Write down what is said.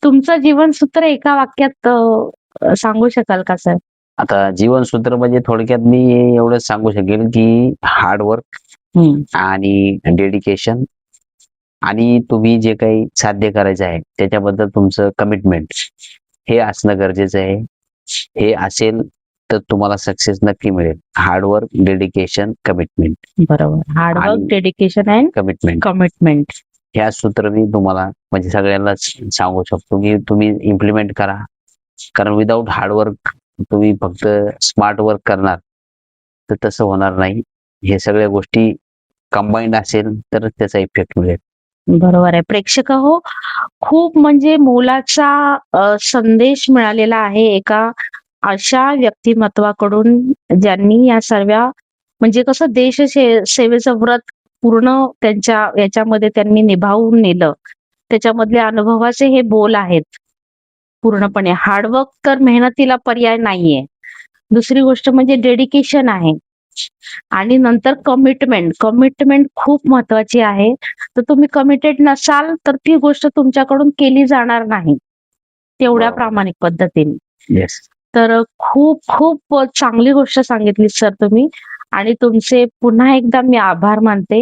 तुमचं जीवनसूत्र एका वाक्यात सांगू शकाल का सर? आता जीवनसूत्र म्हणजे थोडक्यात मी एवढंच सांगू शकेल, की हार्ड वर्क हं. आणि डेडिकेशन आणि तुम्ही जे काही साध्य करायचं आहे, त्याच्याबद्दल तुमचं कमिटमेंट हे असणं गरजेचं आहे. हे असेल तर तुम्हाला सक्सेस नक्की मिळेल. हार्ड वर्क, डेडिकेशन, कमिटमेंट बरोबर. हार्ड वर्क, आणि डेडिकेशन अँड कमिटमेंट कमिटमेंट. ह्या सूत्र मी तुम्हाला म्हणजे सगळ्यांनाच सांगू शकतो, की तुम्ही इम्प्लिमेंट करा. कारण विदाऊट हार्ड वर्क तुम्ही फक्त स्मार्ट वर्क करणार, तर तसं होणार नाही. हे सगळ्या गोष्टी कंबाईंड असेल तर त्याचा इफेक्ट मिळेल. बरोबर आहे. प्रेक्षक खूप म्हणजे मोलाचा संदेश मिळालेला आहे एका अशा व्यक्तिमत्वाकडून ज्यांनी या सर्व म्हणजे कसं सेवेचं व्रत पूर्ण त्यांच्या याच्यामध्ये त्यांनी निभावून नेलं. त्याच्यामधले अनुभवाचे हे बोल आहेत पूर्णपणे. हार्डवर्क तर मेहनतीला पर्याय नाहीये. दुसरी गोष्ट म्हणजे डेडिकेशन आहे आणि नंतर कमिटमेंट. कमिटमेंट खूप महत्वाची आहे. तर तुम्ही कमिटेड नसाल, तर ती गोष्ट तुमच्याकडून केली जाणार नाही, तेवढ्या बरोबर. प्रामाणिक पद्धतीने. येस. तर खूप चांगली गोष्ट सांगितली सर तुम्ही आणि तुमचे पुन्हा एकदा मी आभार मानते.